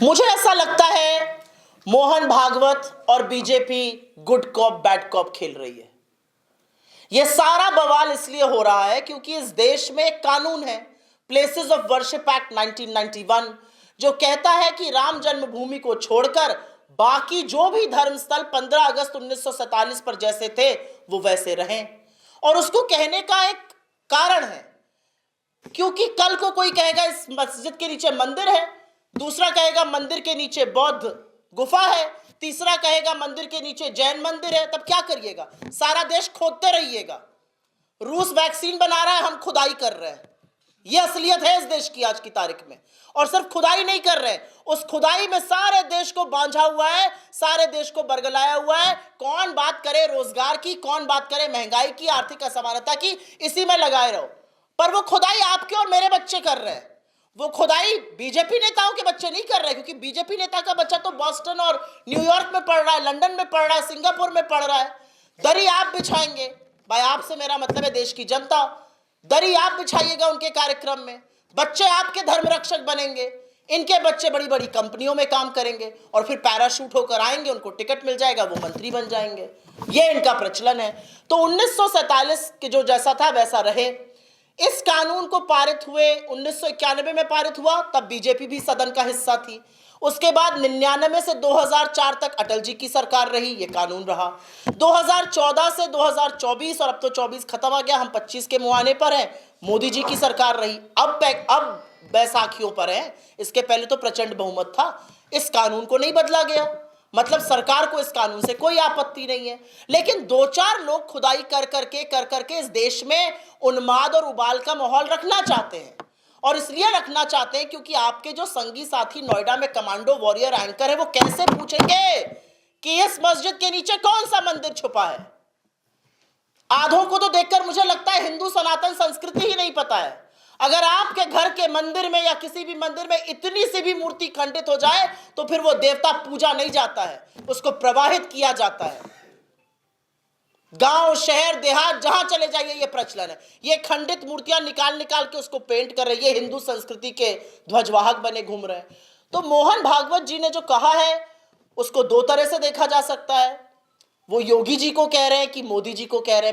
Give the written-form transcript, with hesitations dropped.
मुझे ऐसा लगता है मोहन भागवत और BJP good cop bad cop खेल रही है। यह सारा बवाल इसलिए हो रहा है क्योंकि इस देश में एक कानून है, प्लेसेस ऑफ वर्शिप एक्ट 1991, जो कहता है कि राम जन्मभूमि को छोड़कर बाकी जो भी धर्मस्थल 15 अगस्त 1947 पर जैसे थे वो वैसे रहें। और उसको कहने का एक कारण है, क्योंकि कल को कोई कहेगा इस मस्जिद के नीचे मंदिर है, दूसरा कहेगा मंदिर के नीचे बौद्ध गुफा है, तीसरा कहेगा मंदिर के नीचे जैन मंदिर है। तब क्या करिएगा? सारा देश खोदते रहिएगा। रूस वैक्सीन बना रहा है, हम खुदाई कर रहे हैं। यह असलियत है इस देश की आज की तारीख में। और सिर्फ खुदाई नहीं कर रहे, उस खुदाई में सारे देश को बांझा हुआ है, सारे देश को बरगलाया हुआ है। कौन बात करे रोजगार की, कौन बात करे महंगाई की, आर्थिक असमानता की, इसी में लगाए रहो। पर वो खुदाई आपके और मेरे बच्चे कर रहे हैं। वो खुदाई बीजेपी नेताओं के बच्चे नहीं कर रहे, क्योंकि बीजेपी नेता का बच्चा तो बॉस्टन और न्यूयॉर्क में पढ़ रहा है, लंदन में पढ़ रहा है, सिंगापुर में पढ़ रहा है। दरी आप बिछाएंगे, भाई आपसे मेरा मतलब है देश की जनता, दरी आप बिछाइएगा उनके कार्यक्रम में। बच्चे आपके धर्म रक्षक बनेंगे, इनके बच्चे बड़ी बड़ी कंपनियों में काम करेंगे और फिर पैराशूट होकर आएंगे, उनको टिकट मिल जाएगा, वो मंत्री बन जाएंगे। ये इनका प्रचलन है। तो 1947 के जो जैसा था वैसा रहे। इस कानून को पारित हुए 1991 में पारित हुआ, तब बीजेपी भी सदन का हिस्सा थी। उसके बाद 99 से 2004 तक अटल जी की सरकार रही, ये कानून रहा। 2014 से 2024 और अब तो 24 खत्म आ गया, हम 25 के मुहाने पर हैं, मोदी जी की सरकार रही। अब बैसाखियों पर है, इसके पहले तो प्रचंड बहुमत था। इस कानून को नहीं बदला गया, मतलब सरकार को इस कानून से कोई आपत्ति नहीं है। लेकिन दो चार लोग खुदाई कर करके इस देश में उन्माद और उबाल का माहौल रखना चाहते हैं। और इसलिए रखना चाहते हैं क्योंकि आपके जो संगी साथी नोएडा में कमांडो वॉरियर एंकर है, वो कैसे पूछेंगे कि इस मस्जिद के नीचे कौन सा मंदिर छुपा है। आधों को तो देखकर मुझे लगता है हिंदू सनातन संस्कृति ही नहीं पता है। अगर आपके घर के मंदिर में या किसी भी मंदिर में इतनी सी भी मूर्ति खंडित हो जाए तो फिर वो देवता पूजा नहीं जाता है, उसको प्रवाहित किया जाता है। गांव शहर देहात जहां चले जाइए ये प्रचलन है। ये खंडित मूर्तियां निकाल के उसको पेंट कर रही है, हिंदू संस्कृति के ध्वजवाहक बने घूम रहे हैं। तो मोहन भागवत जी ने जो कहा है उसको दो तरह से देखा जा सकता है। वो योगी जी को कह रहे हैं कि मोदी जी को कह रहे हैं।